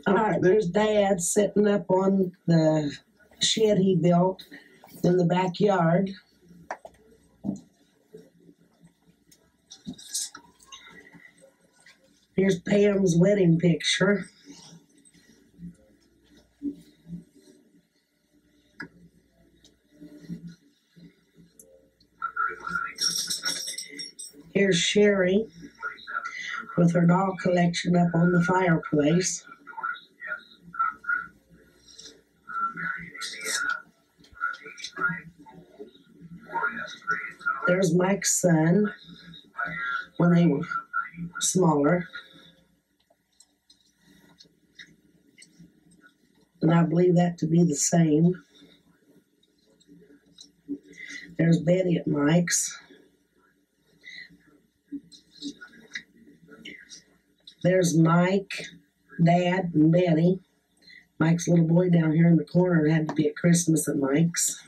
All right, there's Dad sitting up on the shed he built in the backyard. Here's Pam's wedding picture. Here's Sheri with her doll collection up on the fireplace. There's Mike's son when they were smaller. And I believe that to be the same. There's Betty at Mike's. There's Mike, Dad, and Betty. Mike's little boy down here in the corner had to be at Christmas at Mike's.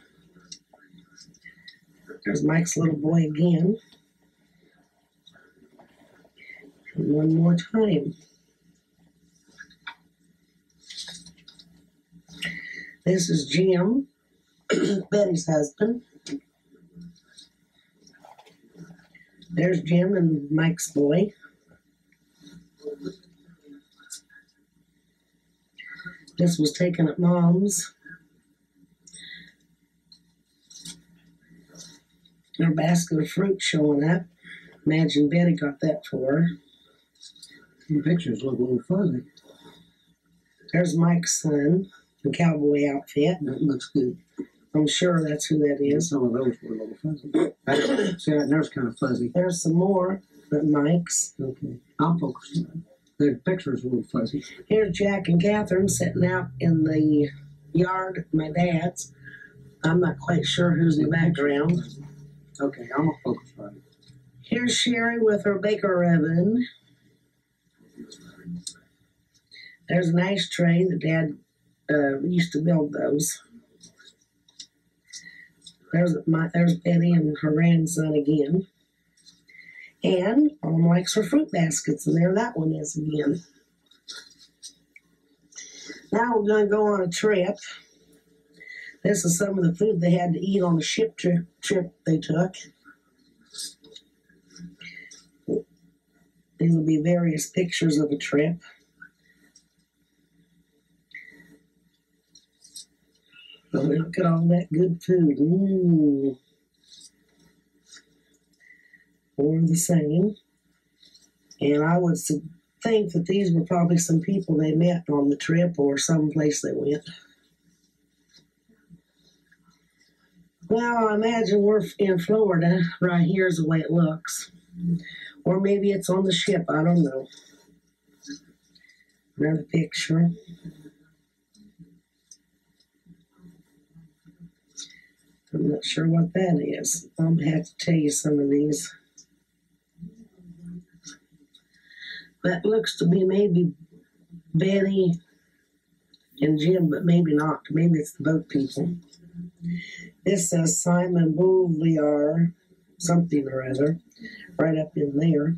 There's Mike's little boy again. And one more time. This is Jim, Betty's husband. There's Jim and Mike's boy. This was taken at Mom's. Her basket of fruit showing up. Imagine Betty got that for her. The pictures look a little fuzzy. There's Mike's son, the cowboy outfit. That looks good. I'm sure that's who that is. Some of those were a little fuzzy. See, that there's kind of fuzzy. There's some more at Mike's. Okay, I'll focus on that. The picture's a little fuzzy. Here's Jack and Catherine sitting out in the yard at my dad's. I'm not quite sure who's in the background. Okay, I'm going to focus on it. Here's Sheri with her baker oven. There's an ashtray that Dad used to build those. There's Betty and her grandson again. And Mom likes her fruit baskets, and there that one is again. Now we're going to go on a trip. This is some of the food they had to eat on the ship trip they took. These will be various pictures of a trip. Oh, look at all that good food. More of the same. And I would think that these were probably some people they met on the trip or some place they went. Well, I imagine we're in Florida. Right here's the way it looks. Or maybe it's on the ship. I don't know. Another picture. I'm not sure what that is. I'm going to have to tell you some of these. That looks to be maybe Betty and Jim, but maybe not. Maybe it's the boat people. This says Simon Bouvier, something or other, right up in there.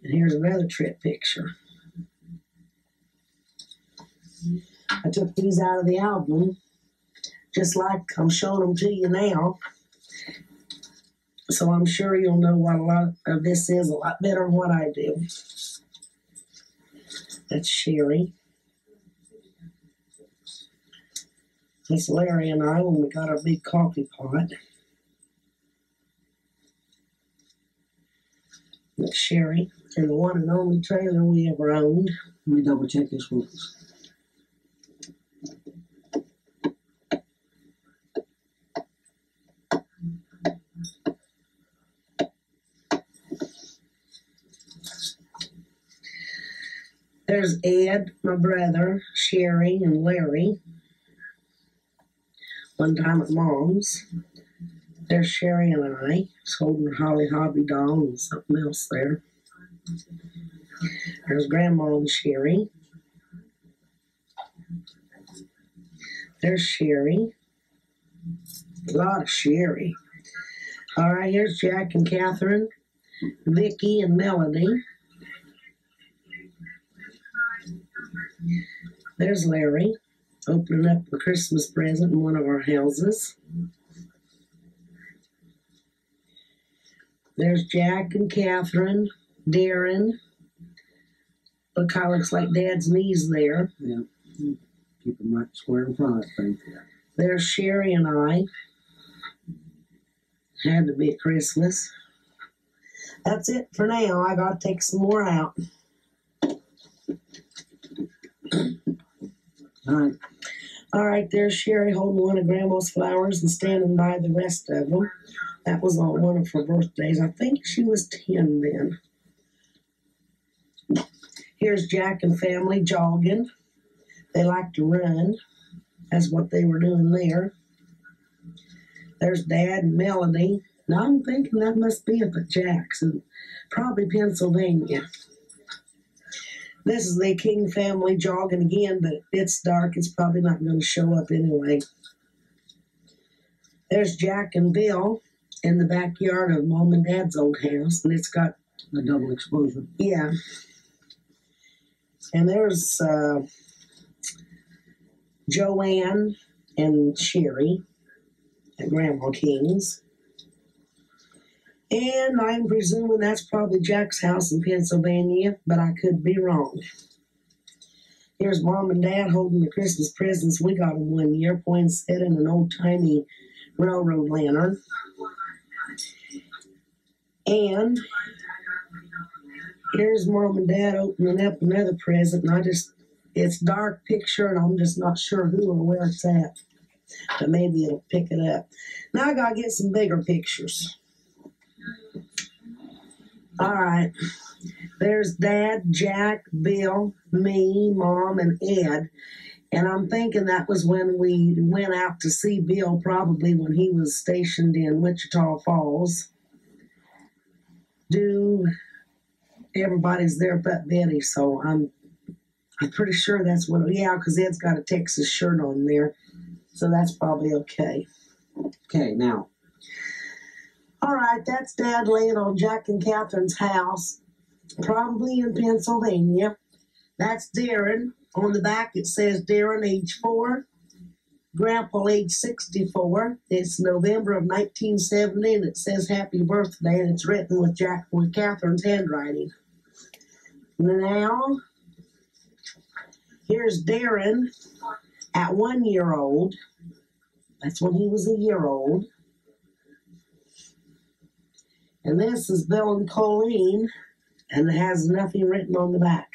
And here's another trip picture. I took these out of the album, just like I'm showing them to you now. So I'm sure you'll know what a lot of this is a lot better than what I do. That's Sheri. That's Larry and I when we got our big coffee pot. That's Sheri, and the one and only trailer we ever owned. Let me double check this one. There's Ed, my brother, Sheri, and Larry. One time at Mom's. There's Sheri and I. Just holding her Holly Hobby doll and something else there. There's Grandma and Sheri. There's Sheri. A lot of Sheri. All right, here's Jack and Catherine, Vicky and Melody. There's Larry opening up a Christmas present in one of our houses. There's Jack and Catherine, Darren. Look how it looks like Dad's knees there. Yeah. Keep them right square in front of that thing. There's Sheri and I. Had to be at Christmas. That's it for now. I gotta take some more out. All right, there's Sheri holding one of Grandma's flowers and standing by the rest of them. That was on one of her birthdays. I think she was 10 then. Here's Jack and family jogging. They like to run. That's what they were doing there. There's Dad and Melody. Now I'm thinking that must be up at Jackson, probably Pennsylvania. This is the King family jogging again, but it's dark. It's probably not going to show up anyway. There's Jack and Bill in the backyard of Mom and Dad's old house, and it's got a double exposure. Yeah. And there's Joanne and Sheri at Grandma King's. And I'm presuming that's probably Jack's house in Pennsylvania, but I could be wrong. Here's Mom and Dad holding the Christmas presents we got them one year, poinsettia and an old-timey railroad lantern. And here's Mom and Dad opening up another present, and it's dark picture, and I'm just not sure who or where it's at. But maybe it'll pick it up. Now I gotta get some bigger pictures. All right. There's Dad, Jack, Bill, me, Mom, and Ed. And I'm thinking that was when we went out to see Bill, probably when he was stationed in Wichita Falls. Everybody's there but Betty, so I'm pretty sure that's what, because Ed's got a Texas shirt on there. So that's probably okay. Okay, now. All right, that's Dad laying on Jack and Catherine's house, probably in Pennsylvania. That's Darren. On the back it says Darren, age 4. Grandpa, age 64. It's November of 1970, and it says happy birthday, and it's written with Catherine's handwriting. Now, here's Darren at 1 year old. That's when he was a year old. And this is Bill and Colleen, and it has nothing written on the back.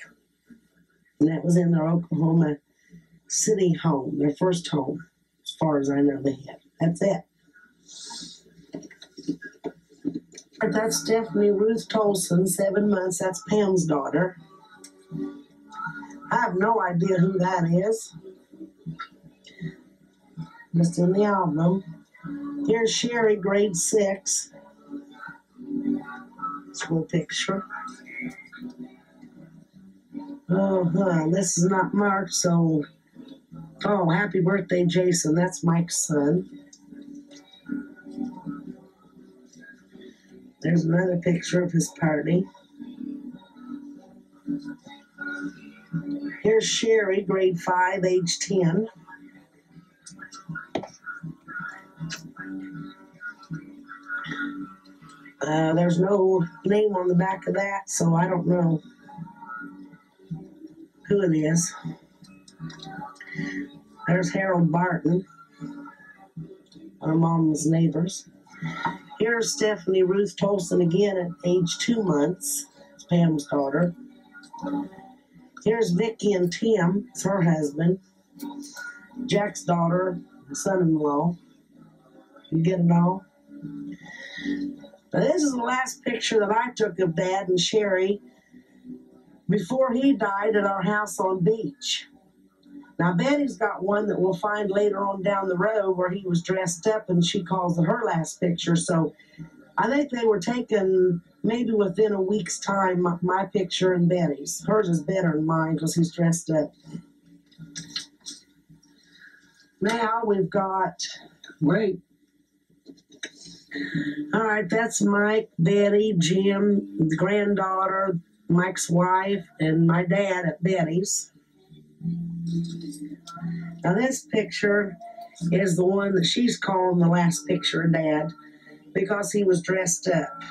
And that was in their Oklahoma City home, their first home, as far as I know they had. That's it. But that's Stephanie Ruth Tolson, 7 months. That's Pam's daughter. I have no idea who that is. Just in the album. Here's Sheri, grade 6. School picture. This is not marked, so... Oh, happy birthday, Jason. That's Mike's son. There's another picture of his party. Here's Sheri, grade 5, age 10. There's no name on the back of that, so I don't know who it is. There's Harold Barton, our mom's neighbors. Here's Stephanie Ruth Tolson again at age 2 months. It's Pam's daughter. Here's Vicki and Tim, it's her husband. Jack's daughter, son-in-law. You get it all? Now, this is the last picture that I took of Dad and Sheri before he died at our house on Beach. Now, Betty's got one that we'll find later on down the road where he was dressed up, and she calls it her last picture. So I think they were taken maybe within a week's time, my picture and Betty's. Hers is better than mine because he's dressed up. Now we've got... Wait. All right, that's Mike, Betty, Jim, the granddaughter, Mike's wife, and my dad at Betty's. Now this picture is the one that she's calling the last picture of Dad because he was dressed up.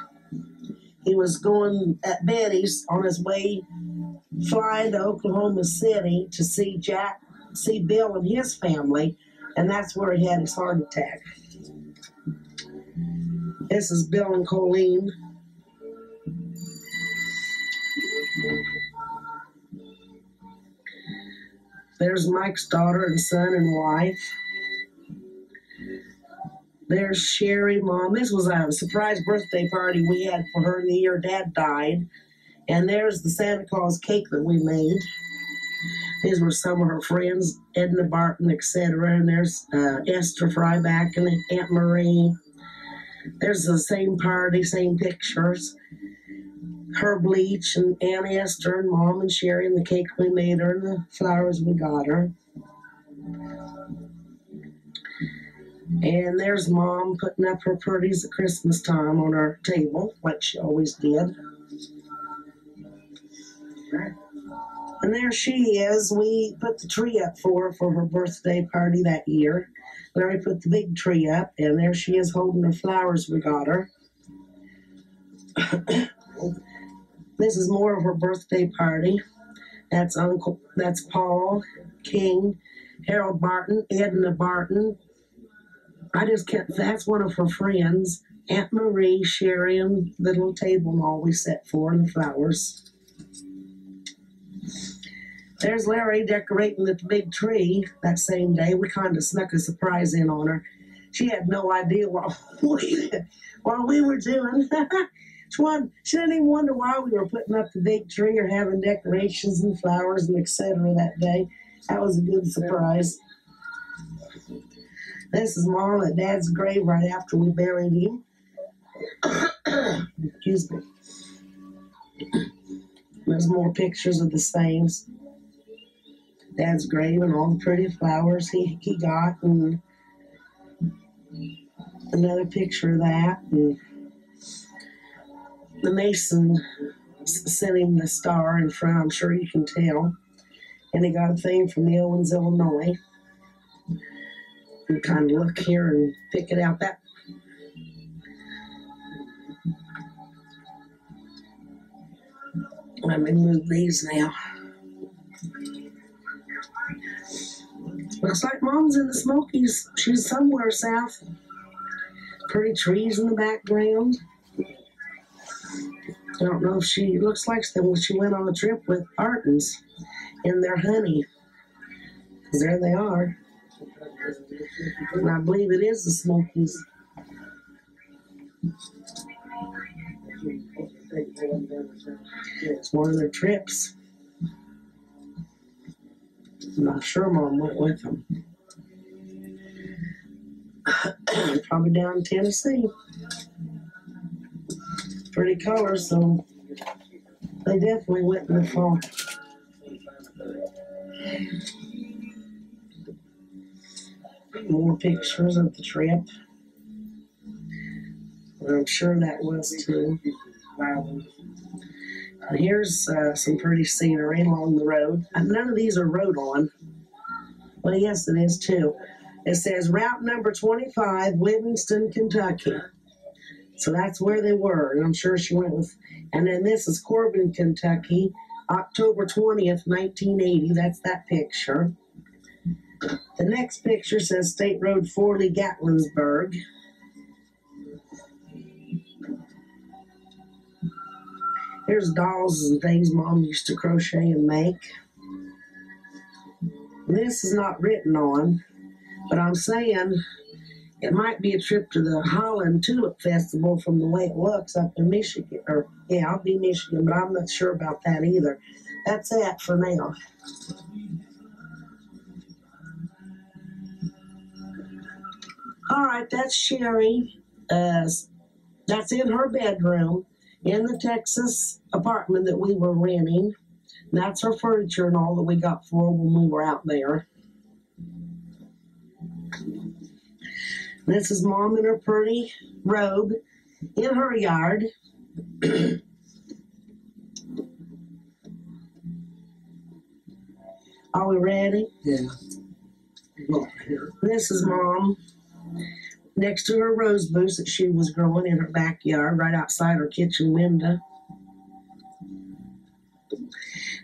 He was going at Betty's on his way flying to Oklahoma City to see Bill and his family, and that's where he had his heart attack. This is Bill and Colleen. There's Mike's daughter and son and wife. There's Sheri, Mom. This was a surprise birthday party we had for her the year Dad died. And there's the Santa Claus cake that we made. These were some of her friends, Edna Barton, etc. And there's Esther Fryback and Aunt Marie. There's the same party, same pictures. Herb Leach and Aunt Esther and Mom and Sheri and the cake we made her and the flowers we got her. And there's Mom putting up her pretties at Christmas time on our table, like she always did. And there she is. We put the tree up for her birthday party that year. Larry put the big tree up, and there she is holding the flowers we got her. This is more of her birthday party. That's Paul King, Harold Barton, Edna Barton. That's one of her friends. Aunt Marie, Sheri, and the little table and all we set for, and the flowers. There's Larry decorating the big tree that same day. We kind of snuck a surprise in on her. She had no idea what we were doing. She didn't even wonder why we were putting up the big tree or having decorations and flowers and etc. that day. That was a good surprise. This is Mom at Dad's grave right after we buried him. Excuse me. There's more pictures of the same. Dad's grave and all the pretty flowers he got, and another picture of that. And the Mason sent him the star in front, I'm sure you can tell. And he got a thing from the Owens, Illinois. You kind of look here and pick it out. Let me move these now. Looks like Mom's in the Smokies. She's somewhere south. Pretty trees in the background. I don't know if looks like she went on a trip with Bartons in their honey. 'Cause there they are. And I believe it is the Smokies. It's one of their trips. I'm sure Mom went with them. Probably down in Tennessee. Pretty colors, so they definitely went in the fall. More pictures of the trip. I'm sure that was too. Here's some pretty scenery along the road. None of these are rode on. Well, yes, it is too. It says route number 25, Livingston, Kentucky. So that's where they were, and I'm sure she went with. And then this is Corbin, Kentucky, October 20th, 1980. That's that picture. The next picture says State Road 40, Gatlinburg. Here's dolls and things Mom used to crochet and make. This is not written on, but I'm saying it might be a trip to the Holland Tulip Festival from the way it looks up in Michigan. I'll be Michigan, but I'm not sure about that either. That's it for now. All right, that's Sheri. That's in her bedroom in the Texas apartment that we were renting. And that's her furniture and all that we got for her when we were out there. This is Mom in her pretty robe in her yard. Are we ready? Yeah. Well, here. This is Mom next to her rose bush that she was growing in her backyard right outside her kitchen window.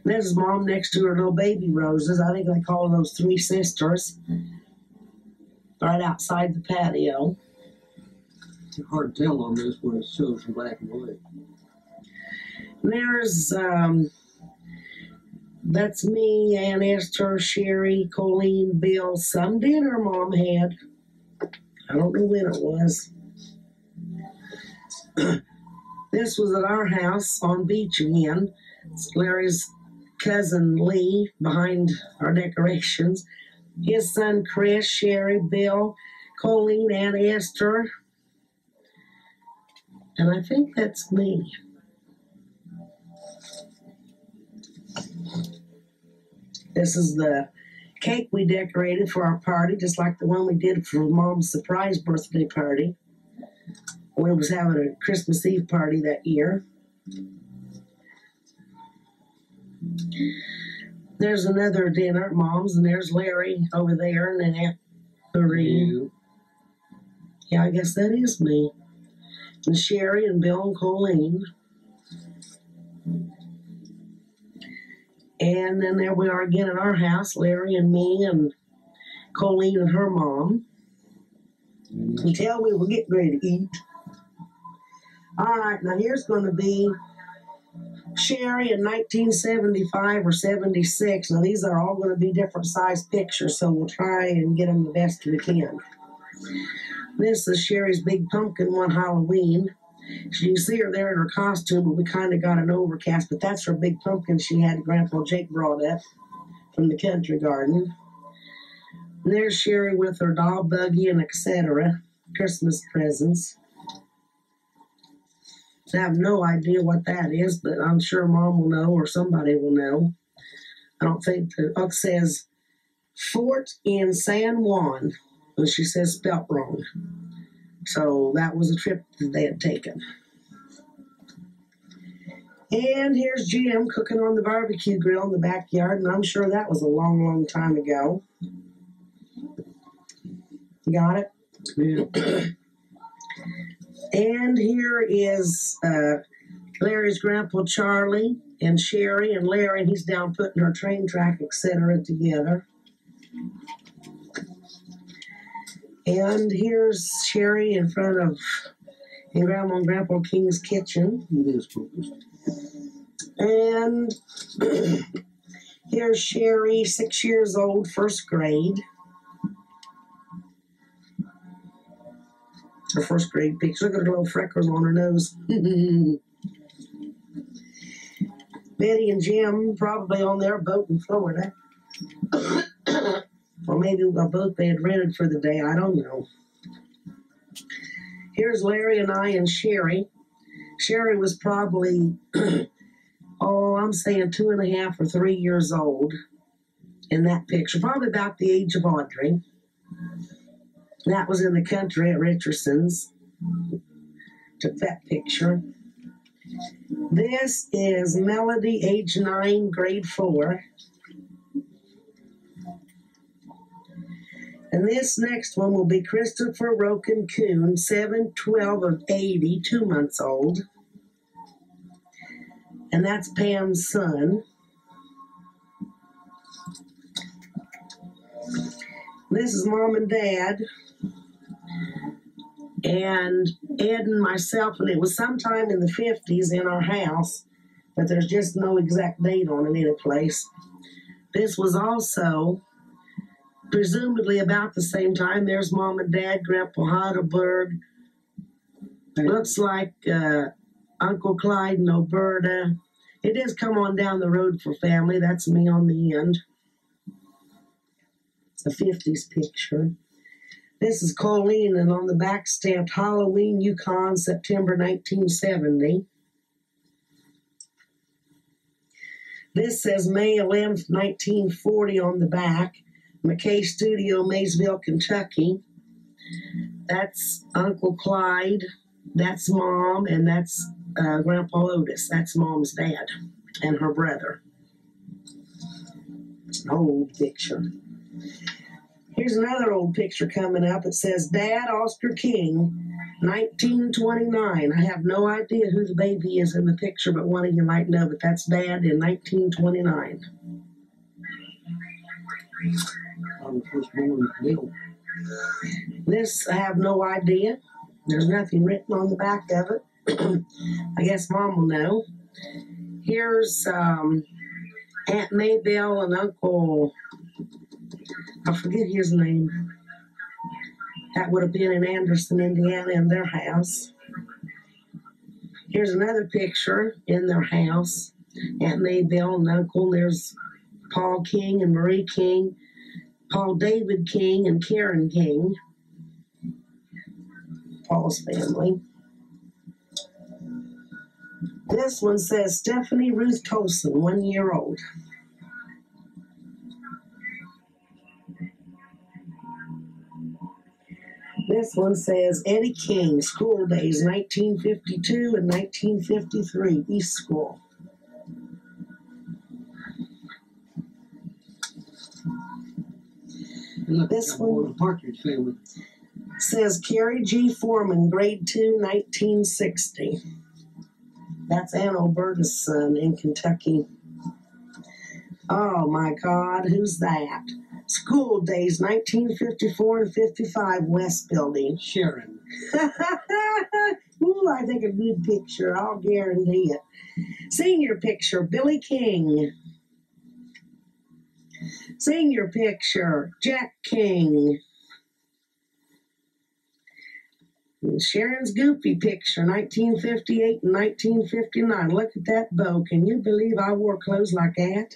This is Mom next to her little baby roses. I think they call those three sisters. Right outside the patio. It's hard to tell on this when it shows in black and white. And there's, that's me, Aunt Esther, Sheri, Colleen, Bill. Some dinner Mom had. I don't know when it was. This was at our house on beach again. It's Larry's cousin Lee behind our decorations. His son Chris, Sheri, Bill, Colleen, Aunt Esther. And I think that's me. This is the cake we decorated for our party, just like the one we did for Mom's surprise birthday party. We was having a Christmas Eve party that year. There's another dinner at Mom's, and there's Larry over there, and then Aunt Marie. Yeah, I guess that is me. And Sheri and Bill and Colleen. And then there we are again at our house, Larry and me and Colleen and her mom. Until we were getting ready to eat. All right, now here's going to be Sheri in 1975 or 76. Now these are all going to be different size pictures, so we'll try and get them the best we can. This is Sheri's big pumpkin one Halloween. You can see her there in her costume, but we kind of got an overcast, but that's her big pumpkin she had Grandpa Jake brought up from the country garden. And there's Sheri with her doll buggy and etc. Christmas presents. I have no idea what that is, but I'm sure Mom will know or somebody will know. I don't think the book says Fort in San Juan, but she says spelt wrong. So that was a trip that they had taken. And here's Jim cooking on the barbecue grill in the backyard, and I'm sure that was a long, long time ago. You got it? Yeah. And here is Larry's grandpa Charlie and Sheri and Larry. He's down putting her train track, etc. together. And here's Sheri in front of in Grandma and Grandpa King's kitchen. It is focused. And here's Sheri, 6 years old, first grade. Her first grade picture. Look at her little freckles on her nose. Betty and Jim probably on their boat in Florida. Or maybe a boat they had rented for the day. I don't know. Here's Larry and I and Sheri. Sheri was probably, I'm saying 2.5 or 3 years old in that picture. Probably about the age of Audrey. That was in the country at Richerson's. Took that picture. This is Melody, age 9, grade 4. And this next one will be Christopher Roken Coon, 7/12 of 80, 2 months old. And that's Pam's son. This is Mom and Dad. And Ed and myself, and it was sometime in the 50s in our house, but there's just no exact date on it any place. This was also presumably about the same time. There's Mom and Dad, Grandpa Heidelberg. Looks like Uncle Clyde and Alberta. It does come on down the road for family. That's me on the end. It's a 50s picture. This is Colleen, and on the back stamped Halloween, Yukon, September 1970. This says May 11th, 1940 on the back. McKay Studio, Maysville, Kentucky. That's Uncle Clyde. That's Mom, and that's Grandpa Otis. That's Mom's dad and her brother. It's an old picture. Here's another old picture coming up. It says, Dad, Oscar King, 1929. I have no idea who the baby is in the picture, but one of you might know, but that's Dad in 1929. I was first born Bill. This, I have no idea. There's nothing written on the back of it. I guess Mom will know. Here's Aunt Maybelle and Uncle, I forget his name. That would have been in Anderson, Indiana, in their house. Here's another picture in their house. Aunt Maybelle and Uncle. There's Paul King and Marie King, Paul David King and Karen King, Paul's family. This one says Stephanie Ruth Tolson, 1 year old. This one says Eddie King, school days, 1952 and 1953, East School. This one, the Partridge Family. says Carrie G. Foreman, grade 2, 1960. That's Ann Alberta's son in Kentucky. Oh my God, who's that? School days, 1954 and 55, West Building. Sharon. Ooh, I think a good picture, I'll guarantee it. Senior picture, Billy King. Senior picture, Jack King. And Sharon's Goofy picture, 1958 and 1959. Look at that bow. Can you believe I wore clothes like that?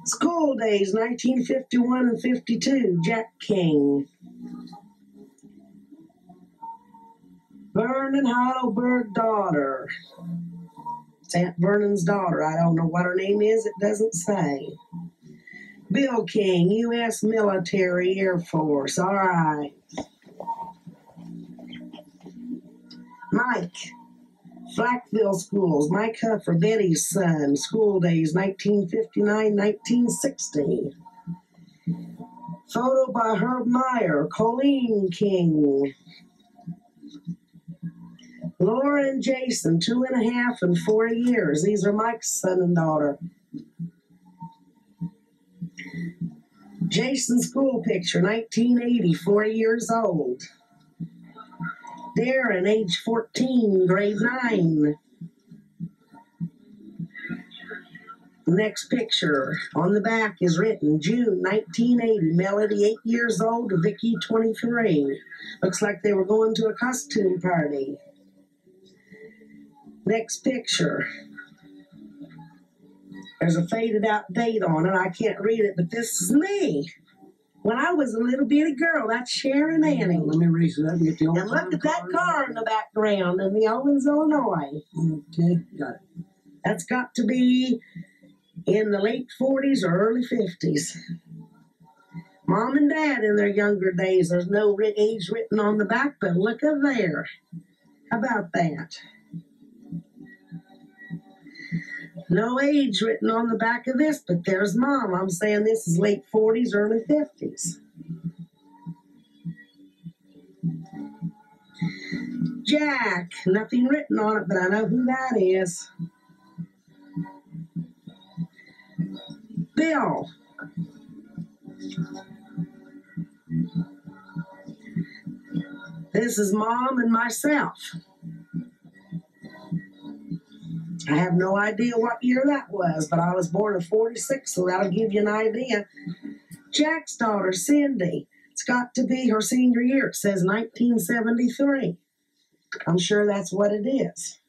School days, 1951 and 52, Jack King. Vernon Heidelberg daughter. It's Aunt Vernon's daughter. I don't know what her name is. It doesn't say. Bill King, U.S. Military Air Force. All right. Mike, Flackville Schools. Mike Huffer, Betty's son. School days, 1959-1960. Photo by Herb Meyer, Colleen King. Laura and Jason, 2.5 and 4 years. These are Mike's son and daughter. Jason's school picture, 1980, 4 years old. Darren, age 14, grade 9. Next picture on the back is written June 1980. Melody, 8 years old, to Vicky, 23. Looks like they were going to a costume party. Next picture. There's a faded out date on it. I can't read it, but this is me. When I was a little bitty girl, that's Sharon Ann. Let me erase that and get the old And look at that car in the background in the Owens, Illinois. Okay, got it. That's got to be in the late 40s or early 50s. Mom and Dad in their younger days, there's no age written on the back, but look at there. How about that? No age written on the back of this, but there's Mom. I'm saying this is late 40s, early 50s. Jack, nothing written on it, but I know who that is. Bill. This is Mom and myself. I have no idea what year that was, but I was born in 46, so that'll give you an idea. Jack's daughter, Cindy. It's got to be her senior year. It says 1973. I'm sure that's what it is.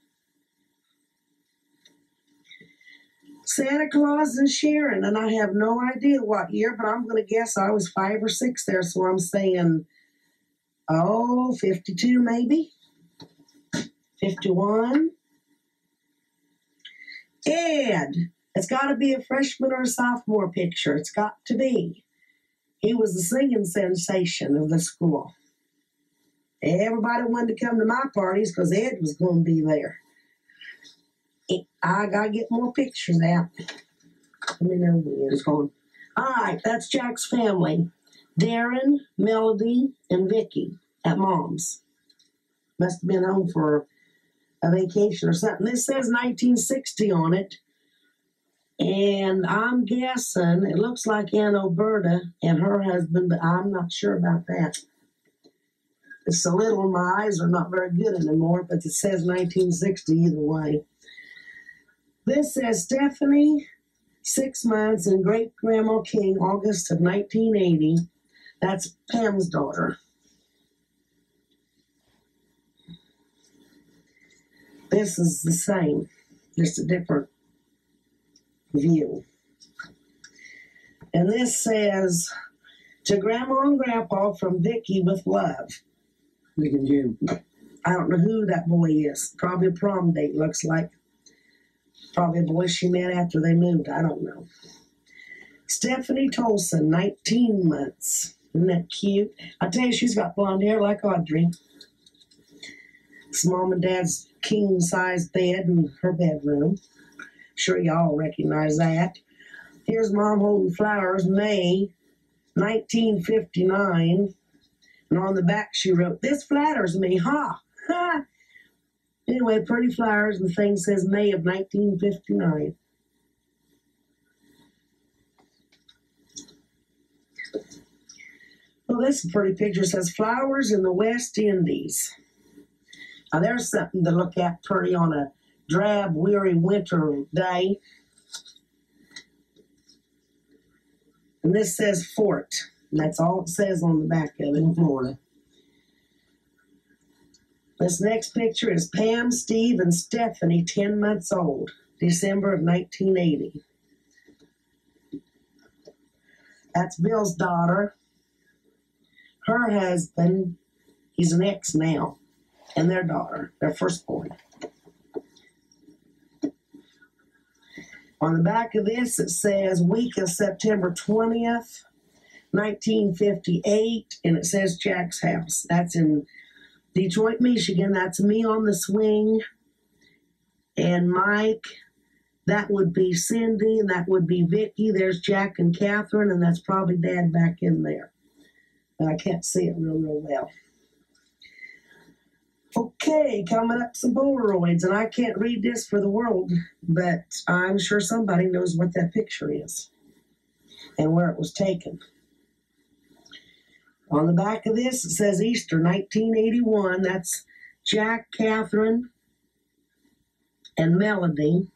Santa Claus and Sharon, and I have no idea what year, but I'm going to guess I was 5 or 6 there, so I'm saying, 52 maybe? 51? Ed, it's got to be a freshman or a sophomore picture. It's got to be. He was the singing sensation of the school. Everybody wanted to come to my parties because Ed was going to be there. I gotta get more pictures out. Let me know when. It's going. All right, that's Jack's family. Darren, Melody, and Vicky at Mom's. Must have been home for a vacation or something. This says 1960 on it. And I'm guessing it looks like Aunt Alberta and her husband, but I'm not sure about that. It's a little, my eyes are not very good anymore, but it says 1960 either way. This says Stephanie, 6 months, and Great Grandma King, August of 1980. That's Pam's daughter. This is the same, just a different view. And this says, to Grandma and Grandpa from Vicky with love. Vic and Jim. I don't know who that boy is. Probably a prom date, looks like. Probably a boy she met after they moved. I don't know. Stephanie Tolson, 19 months. Isn't that cute? I tell you, she's got blonde hair like Audrey. It's Mom and Dad's king-size bed in her bedroom. Sure y'all recognize that. Here's Mom holding flowers, May 1959. And on the back she wrote, "This flatters me, ha, ha." Anyway, pretty flowers, and the thing says May of 1959. Well, this is a pretty picture. It says flowers in the West Indies. Now there's something to look at pretty on a drab, weary winter day. And this says Fort. And that's all it says on the back of it. In Florida. This next picture is Pam, Steve, and Stephanie, 10 months old, December of 1980. That's Bill's daughter. Her husband, he's an ex now, and their daughter, their firstborn. On the back of this, it says week of September 20th, 1958, and it says Jack's house. That's in Detroit, Michigan. That's me on the swing, and Mike. That would be Cindy, and that would be Vicky. There's Jack and Catherine, and that's probably Dad back in there. And I can't see it real well. Okay, coming up some Polaroids, and I can't read this for the world, but I'm sure somebody knows what that picture is and where it was taken. On the back of this, it says Easter 1981. That's Jack, Catherine, and Melody.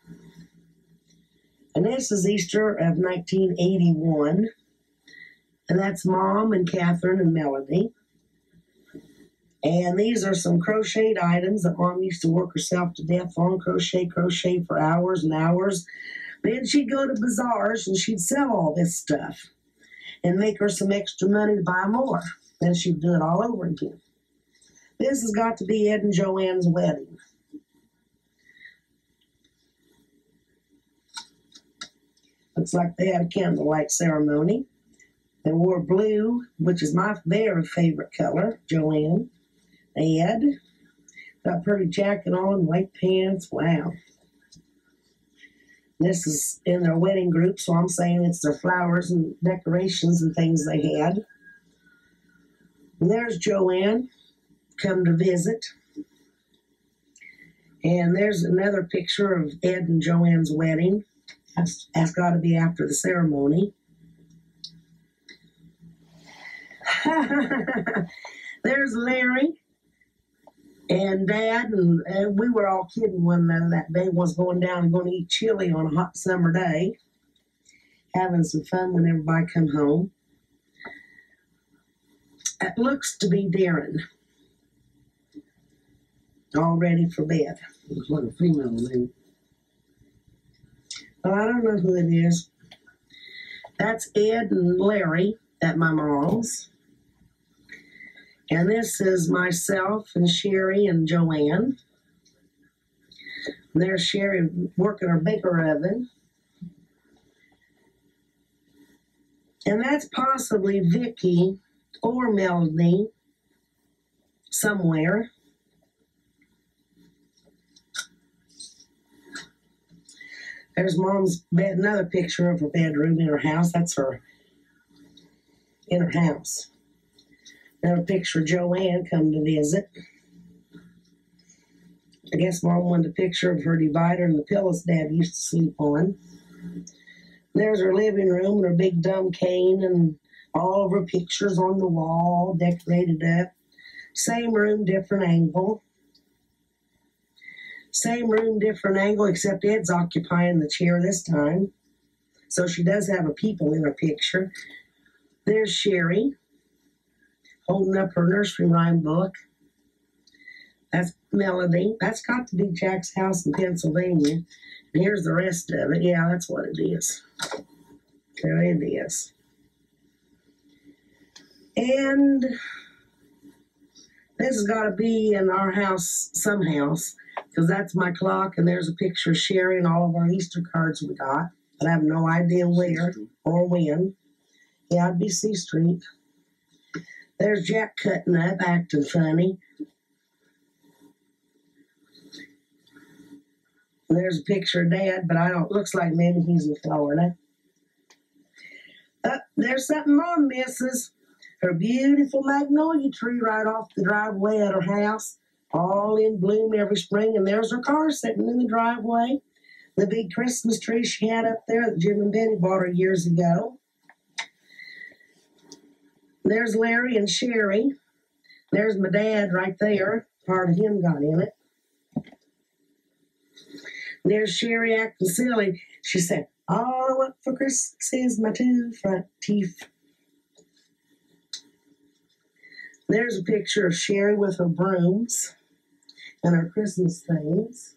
And this is Easter of 1981. And that's Mom and Catherine and Melody. And these are some crocheted items that Mom used to work herself to death on, crochet for hours and hours. Then she'd go to bazaars and she'd sell all this stuff and make her some extra money to buy more. Then she'd do it all over again. This has got to be Ed and Joanne's wedding. Looks like they had a candlelight ceremony. They wore blue, which is my very favorite color, Joanne. Ed got a pretty jacket on, white pants. Wow. This is in their wedding group, so I'm saying it's their flowers and decorations and things they had. And there's Joanne, come to visit. And there's another picture of Ed and Joanne's wedding. That's got to be after the ceremony. There's Larry and Dad, and we were all kidding one another that day. Was going down and going to eat chili on a hot summer day, having some fun when everybody come home. It looks to be Darren, all ready for bed. Looks like a female name. Well, I don't know who it is. That's Ed and Larry at my mom's. And this is myself and Sheri and Joanne. And there's Sheri working her baker oven. And that's possibly Vicky or Melody somewhere. There's Mom's bed, another picture of her bedroom in her house. That's her in her house. Another picture of Joanne come to visit. I guess Mom wanted a picture of her divider and the pillows Dad used to sleep on. There's her living room and her big dumb cane and all of her pictures on the wall, decorated up. Same room, different angle. Same room, different angle, except Ed's occupying the chair this time. So she does have a people in her picture. There's Sheri holding up her nursery rhyme book. That's Melody. That's got to be Jack's house in Pennsylvania. And here's the rest of it. Yeah, that's what it is. There it is. And this has got to be in our house, some house, because that's my clock, and there's a picture of Sheri and all of our Easter cards we got. But I have no idea where or when. Yeah, it'd be C Street. There's Jack cutting up, acting funny. And there's a picture of Dad, but looks like maybe he's in Florida. There's something Mom misses. Her beautiful magnolia tree right off the driveway at her house, all in bloom every spring. And there's her car sitting in the driveway. The big Christmas tree she had up there that Jim and Benny bought her years ago. There's Larry and Sheri. There's my dad right there. Part of him got in it. There's Sheri acting silly. She said, all I want for Christmas is my 2 front teeth. There's a picture of Sheri with her brooms and her Christmas things.